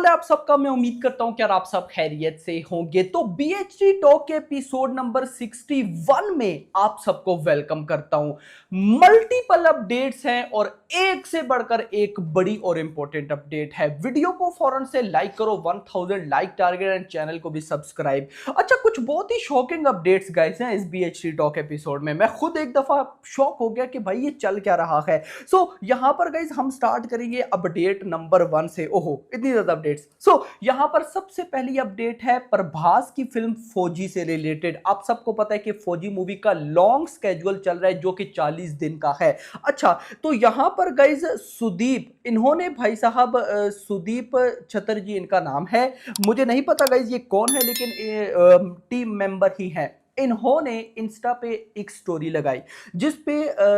है आप सबका। मैं उम्मीद करता हूं कि यार आप सब खैरियत से होंगे। तो बीएचडी टॉक के एपिसोड नंबर 61 में आप सबको वेलकम करता हूं। मल्टीपल अपडेट्स हैं और एक से बढ़कर एक बड़ी और इंपॉर्टेंट अपडेट है। वीडियो को फौरन से लाइक करो, 1000 लाइक टारगेट, एंड चैनल को भी सब्सक्राइब। अच्छा, कुछ बहुत ही शॉकिंग अपडेट्स गाइस हैं इस बीएचडी टॉक एपिसोड में। मैं खुद एक दफा शॉक हो गया कि भाई ये चल क्या रहा है। यहां पर गाइस हम स्टार्ट करेंगे अपडेट नंबर 1 से। ओहो, इतनी ज्यादा अपडेट्स। यहां पर सबसे पहली अपडेट है प्रभास की फिल्म फौजी से रिलेटेड। आप सबको पता है कि फौजी मूवी का लॉन्ग स्केड्यूल चल रहा है जो कि 40 दिन का है। अच्छा, तो यहां पर गाइस सुदीप, इन्होंने भाई साहब सुदीप चटर्जी इनका नाम है। मुझे नहीं पता गाइस ये कौन है, लेकिन टीम मेंबर ही है। इन्होंने इंस्टा पे एक स्टोरी लगाई जिस पे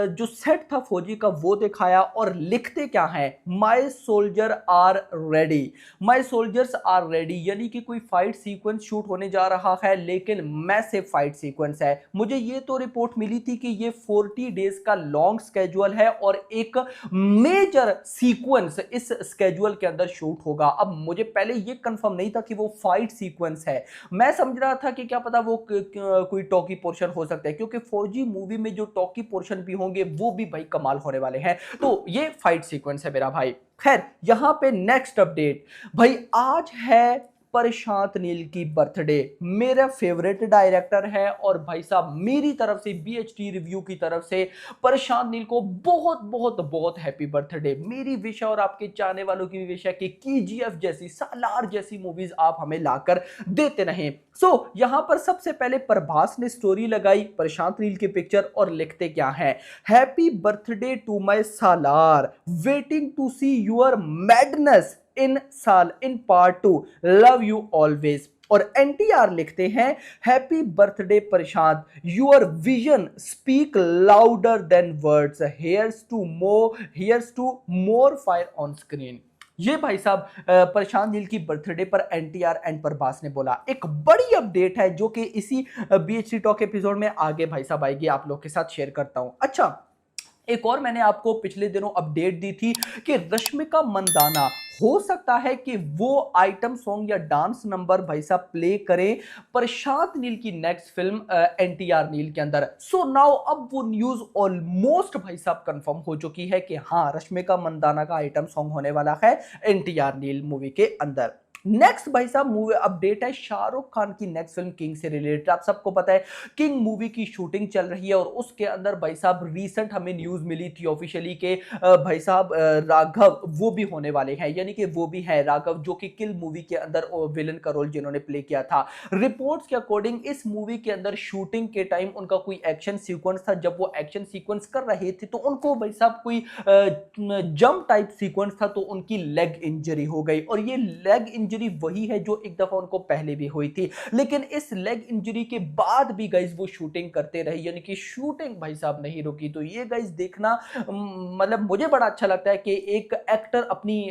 जो सेट था फौजी का वो दिखाया और लिखते क्या है, my soldier are ready. My soldiers are ready, यानी कि कोई फाइट सीक्वेंस शूट होने जा रहा है, लेकिन मैसिव फाइट सीक्वेंस है। मुझे ये तो रिपोर्ट मिली थी कि ये 40 डेज का लॉन्ग स्केड्यूल है और एक मेजर सीक्वेंस इस स्केड्यूल के अंदर शूट होगा। अब मुझे पहले ये कंफर्म नहीं था कि वो फाइट सीक्वेंस है। मैं समझ रहा था कि क्या पता वो कोई टॉकी पोर्शन हो सकता है, क्योंकि फौजी मूवी में जो टॉकी पोर्शन भी होंगे वो भी भाई कमाल होने वाले हैं। तो ये फाइट सीक्वेंस है मेरा भाई। खैर, यहां पे नेक्स्ट अपडेट भाई, आज है प्रशांत नील की बर्थडे। मेरा फेवरेट डायरेक्टर है और भाई साहब मेरी तरफ से, बीएचटी रिव्यू की तरफ से, प्रशांत नील को बहुत बहुत बहुत हैप्पी बर्थडे। मेरी विश है और आपके चाहने वालों की भी विश है कि केजीएफ जैसी, सालार जैसी मूवीज आप हमें लाकर देते रहें। यहां पर सबसे पहले प्रभास ने स्टोरी लगाई प्रशांत नील की पिक्चर और लिखते क्या है, happy birthday to my Salaar, waiting to see your madness in part 2, love you always. और एनटीआर लिखते हैं, happy birthday Prashant, your vision speak louder than words, here's to more fire on screen. ये भाई साहब प्रशांत नील की बर्थडे पर एनटीआर एंड प्रभास ने बोला। एक बड़ी अपडेट है जो कि इसी बीएचडी टॉक एपिसोड में आगे भाई साहब आएगी, आप लोग के साथ शेयर करता हूं। अच्छा, एक और मैंने आपको पिछले दिनों अपडेट दी थी कि रश्मिका मंदाना हो सकता है कि वो आइटम सॉन्ग या डांस नंबर भाई साहब प्ले करें प्रशांत नील की नेक्स्ट फिल्म एनटीआर नील के अंदर। नाउ अब वो न्यूज ऑलमोस्ट भाई साहब कंफर्म हो चुकी है कि हाँ, रश्मिका मंदाना का आइटम सॉन्ग होने वाला है एनटीआर नील मूवी के अंदर। नेक्स्ट भाई साहब मूवी अपडेट है शाहरुख खान की नेक्स्ट फिल्म किंग से रिलेटेड। आप सबको पता है किंग मूवी की शूटिंग चल रही है और उसके अंदर भाई साहब रीसेंट हमें न्यूज मिली थी ऑफिशियली के भाई साहब राघव वो भी होने वाले हैं, यानी कि वो भी है राघव जो कि किल मूवी के अंदर विलन का रोल जिन्होंने प्ले किया था। रिपोर्ट्स के अकॉर्डिंग इस मूवी के अंदर शूटिंग के टाइम उनका कोई एक्शन सीक्वेंस था, जब वो एक्शन सीक्वेंस कर रहे थे तो उनको भाई साहब कोई जंप टाइप सीक्वेंस था तो उनकी लेग इंजरी हो गई। और ये लेग इंजरी वही है जो एक दफा उनको पहले भी हुई थी, लेकिन इस लेग इंजरी के बाद भी गाइस वो शूटिंग करते रहे, यानी कि शूटिंग भाई साहब नहीं रुकी। तो ये गाइस देखना मतलब मुझे बड़ा अच्छा लगता है कि एक एक्टर अपनी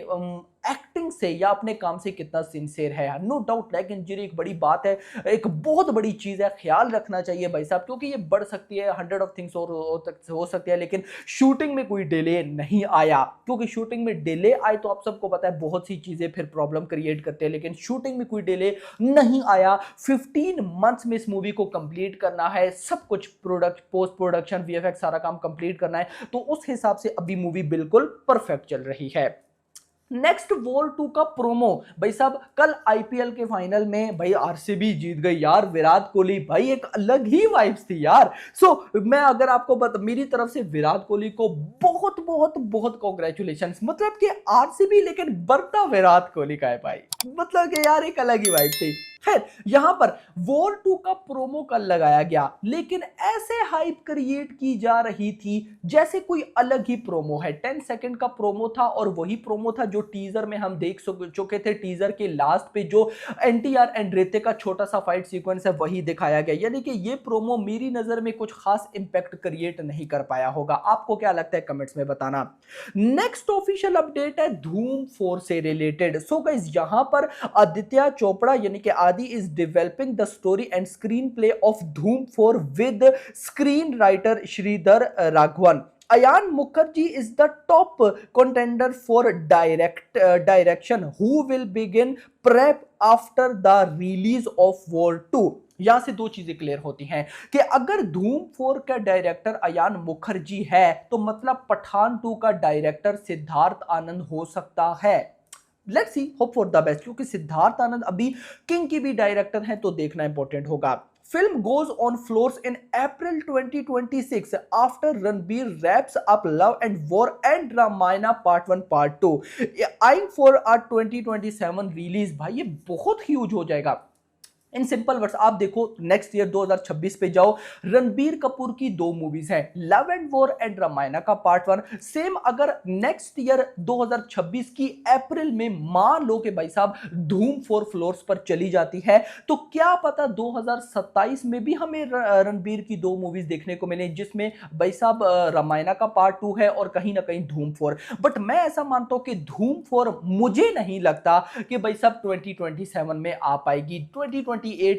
एक्टिंग से या अपने काम से कितना सिंसियर है। नो डाउट लेग इंजरी एक बड़ी बात है, एक बहुत बड़ी चीज है, ख्याल रखना चाहिए भाई साहब, क्योंकि ये बढ़ सकती है, 100 ऑफ थिंग्स हो सकती है। लेकिन शूटिंग में कोई डिले नहीं आया, क्योंकि शूटिंग में डिले आए तो आप सबको पता है बहुत सी चीजें फिर प्रॉब्लम क्रिएट करते हैं, लेकिन शूटिंग में कोई डिले नहीं आया। 15 मंथ्स में इस मूवी को कंप्लीट करना है, सब कुछ पोस्ट प्रोडक्शन वीएफएक्स सारा काम कंप्लीट करना है, तो उस हिसाब से अभी मूवी बिल्कुल परफेक्ट चल रही है। नेक्स्ट वॉर 2 का प्रोमो भाई साहब, कल आईपीएल के फाइनल में भाई आरसीबी जीत गई यार, विराट कोहली भाई एक अलग ही वाइब्स थी यार। मैं अगर आपको मेरी तरफ से विराट कोहली को बहुत बहुत बहुत कॉन्ग्रेचुलेशंस, मतलब कि आरसीबी लेकिन बरता विराट कोहली का है भाई, मतलब कि यार एक अलग ही वाइब थी। खैर, यहां पर वॉर 2 का प्रोमो कल लगाया गया, लेकिन ऐसे हाइप क्रिएट की जा रही थी जैसे कोई अलग ही प्रोमो है। 10 सेकंड का प्रोमो था और वही प्रोमो था जो टीजर में हम देख चुके थे। टीजर के लास्ट पे जो एनटीआर एंड रेते का छोटा सा फाइट सीक्वेंस है वही दिखाया गया, यानी कि ये प्रोमो मेरी नजर में कुछ खास इंपैक्ट क्रिएट नहीं कर पाया होगा। आपको क्या लगता है कमेंट्स में बताना। नेक्स्ट ऑफिशियल अपडेट है धूम 4 से रिलेटेड। सो गाइस, यहां पर आदित्य चोपड़ा यानी कि Adi is developing the story and screenplay of Dhoom 4 with screenwriter Shridhar Raghavan. Ayan Mukherjee is the top contender for direction who will begin prep after the release of War 2। यहां से दो चीजें clear होती हैं कि अगर धूम 4 का डायरेक्टर अयान मुखर्जी है तो मतलब पठान 2 का डायरेक्टर सिद्धार्थ आनंद हो सकता है। Let's see, hope for the best, क्योंकि सिद्धार्थ आनंद अभी किंग की भी डायरेक्टर हैं तो देखना इंपॉर्टेंट होगा। Film goes on floors in April 2026 after Ranbir wraps up Love and War and Ramayana Part 1 Part 2, eyeing for a 2027 release. भाई ये बहुत ह्यूज हो जाएगा। इन सिंपल वर्ड्स आप देखो, नेक्स्ट ईयर 2026 पे जाओ, रणबीर कपूर की दो मूवीज हैं, love and war and Ramayana का पार्ट 1। सेम अगर नेक्स्ट ईयर 2026 की अप्रैल में मान लो कि भाई साहब धूम 4 फ्लोर्स पर चली जाती है तो क्या पता 2027 में भी हमें रणबीर की दो मूवीज देखने को मिले, जिसमें भाई साहब रामायणा का पार्ट 2 है और कहीं ना कहीं धूम 4। बट मैं ऐसा मानता हूं कि धूम 4 मुझे नहीं लगता कि भाई साहब 2027 में आ पाएगी। 2028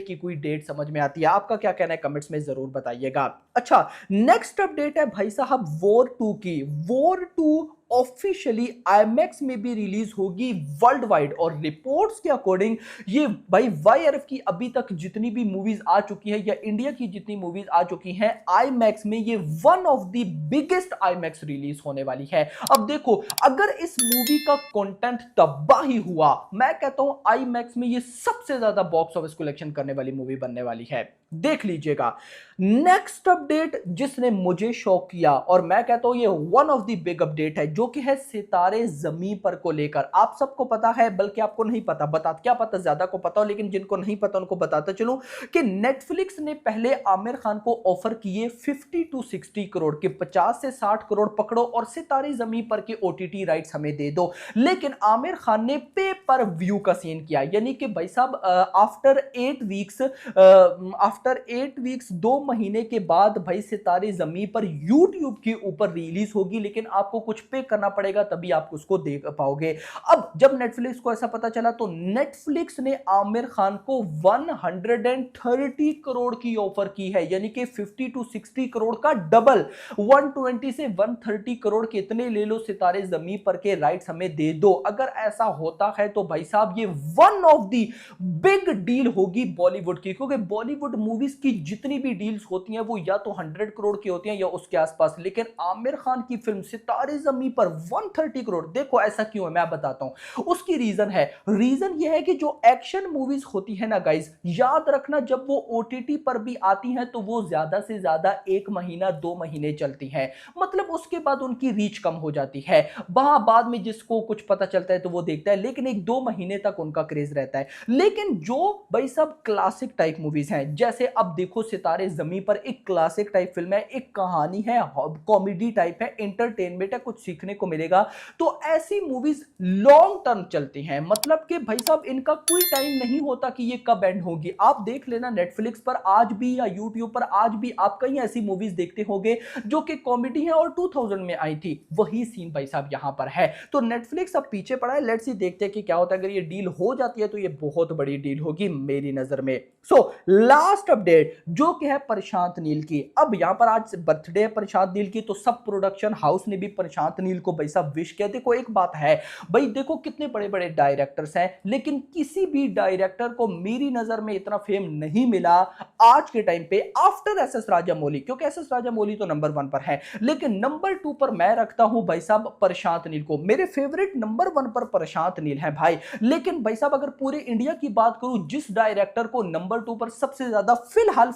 की कोई डेट समझ में आती है। आपका क्या कहना है कमेंट्स में जरूर बताइएगा। अच्छा, नेक्स्ट अपडेट है भाई साहब वॉर 2 की। वॉर 2 ऑफिशियली आईमैक्स में भी रिलीज होगी वर्ल्ड वाइड, और रिपोर्ट्स के अकॉर्डिंग ये भाई वाईआरएफ की अभी तक जितनी भी मूवीज आ चुकी है या इंडिया की जितनी मूवीज आ चुकी हैं आईमैक्स में, ये one of the biggest IMAX release होने वाली है। अब देखो, अगर इस मूवी का कंटेंट तबाही हुआ, मैं कहता हूं आईमैक्स में ये सबसे ज्यादा बॉक्स ऑफिस कलेक्शन करने वाली मूवी बनने वाली है, देख लीजिएगा। नेक्स्ट अपडेट जिसने मुझे शॉक किया, और मैं कहता हूं ये one of the big update है, जो कि है सितारे जमीन पर को लेकर। आप सबको पता है, बल्कि आपको नहीं पता, क्या पता ज्यादा को पता हो, लेकिन जिनको नहीं पता उनको बताता चलूं कि नेटफ्लिक्स ने पहले आमिर खान को ऑफर किए 50 to 60 करोड़ के, 50 से 60 करोड़ पकड़ो और सितारे जमीन पर के ओटीटी राइट्स हमें दे दो। लेकिन आमिर खान ने पे पर व्यू का सीन किया, यानी कि भाई साहब आफ्टर 8 वीक्स 2 महीने के बाद भाई सितारे जमीन पर यूट्यूब के ऊपर रिलीज होगी, लेकिन आपको कुछ पे करना पड़ेगा तभी आप उसको देख पाओगे। अब जब नेटफ्लिक्स को ऐसा पता चला तो नेटफ्लिक्स ने आमिर खान को 130 करोड़ की ऑफर की है, यानी कि 50 to 60 करोड़ का डबल, 120 से 130 करोड़ कितने ले लो, सितारे जमीन पर के राइट्स हमें दे दो। अगर ऐसा होता है तो भाई साहब ये one of the big deal होगी बॉलीवुड की, क्योंकि बॉलीवुड मूवीज की जितनी भी डील्स होती हैं वो या तो 100 करोड़ की होती हैं या उसके आसपास, लेकिन आमिर खान की फिल्म सितारे जमीन पर 130 करोड़। देखो ऐसा क्यों है मैं बताता हूं, उसकी रीजन है। रीजन यह है कि जो एक्शन मूवीज होती है ना गाइस, याद रखना जब वो ओटीटी पर भी आती हैं तो वो ज्यादा से ज्यादा 1 महीना 2 महीने चलती हैं, मतलब उसके बाद उनकी रीच कम हो जाती है। वहां बाद में जिसको कुछ पता चलता है तो वो देखता है, लेकिन 1-2 महीने तक उनका क्रेज रहता है। लेकिन जो भाई साहब क्लासिक टाइप मूवीज हैं, जैसे अब देखो सितारे जमीन पर एक क्लासिक टाइप फिल्म है, एक कहानी है, कॉमेडी टाइप है, एंटरटेनमेंट है, कुछ सीखने को मिलेगा, तो ऐसी मूवीज लॉन्ग टर्म चलती हैं। मतलब कि भाई साहब इनका कोई टाइम नहीं होता कि ये कब एंड होगी। आप देख लेना नेटफ्लिक्स पर आज भी या यूट्यूब पर आज भी आप कई ऐसी मूवीज देखते होंगे जो कि कॉमेडी है और 2000 में आई थी, वही सीन भाई साहब यहां पर है। तो नेटफ्लिक्स अब पीछे पड़ा है, लेट्स सी देखते हैं कि क्या होता है। अगर ये डील हो जाती है तो ये बहुत बड़ी डील होगी मेरी नजर में। सो लास्ट अपडेट जो कि है प्रशांत नील की। अब यहां पर आज बर्थडे है प्रशांत नील की, तो सब प्रोडक्शन हाउस ने भी प्रशांत नील को भाई साहब विश किया। देखो एक बात है भाई, देखो कितने बड़े बड़े डायरेक्टर्स हैं, लेकिन किसी भी डायरेक्टर को मेरी नजर में इतना फेम नहीं मिला आज के टाइम पे आफ्टर एस एस राजामौली, क्योंकि एस एस राजामौली तो नंबर 1 पर है, लेकिन नंबर 2 पर मैं रखता हूं भाई साहब प्रशांत नील को। मेरे फेवरेट नंबर 1 पर प्रशांत नील है भाई। लेकिन भाई साहब अगर पूरे इंडिया की बात करूं, जिस डायरेक्टर को नंबर 2 पर सबसे ज्यादा फिलहाल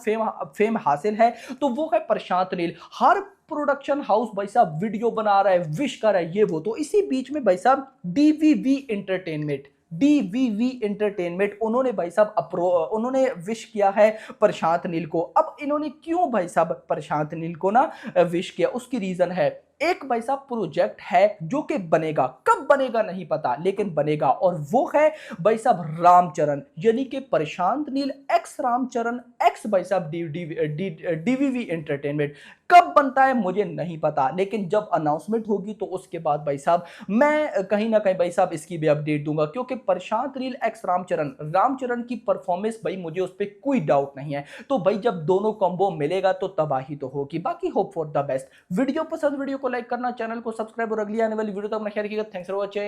फेम हासिल है तो वो है प्रशांत नील। हर प्रोडक्शन हाउस भाई साहब वीडियो बना रहा है, विश कर रहा है, ये वो। तो इसी बीच में भाई साहब डीवीवी एंटरटेनमेंट उन्होंने भाई साहब उन्होंने विश किया है प्रशांत नील को। अब इन्होंने क्यों भाई साहब प्रशांत नील को ना विश किया, उसकी रीजन है। एक भाई साहब प्रोजेक्ट है जो कि बनेगा, कब बनेगा नहीं पता, लेकिन बनेगा, और वो है भाई साहब रामचरण, यानी कि प्रशांत नील एक्स रामचरण एक्स भाई साहब डीवीवी एंटरटेनमेंट। कब बनता है मुझे नहीं पता, लेकिन जब अनाउंसमेंट होगी तो उसके बाद भाई साहब मैं कहीं ना कहीं भाई साहब इसकी भी अपडेट दूंगा, क्योंकि प्रशांत रील एक्स रामचरण की परफॉर्मेंस भाई मुझे उस पर कोई डाउट नहीं है। तो भाई जब दोनों कॉम्बो मिलेगा तो तबाही तो होगी। बाकी hope for the best. Video पसंद, वीडियो को लाइक करना, चैनल को सब्सक्राइब और अगली आने वाली वीडियो तक अपना ख्याल रखिएगा। Thanks for watching.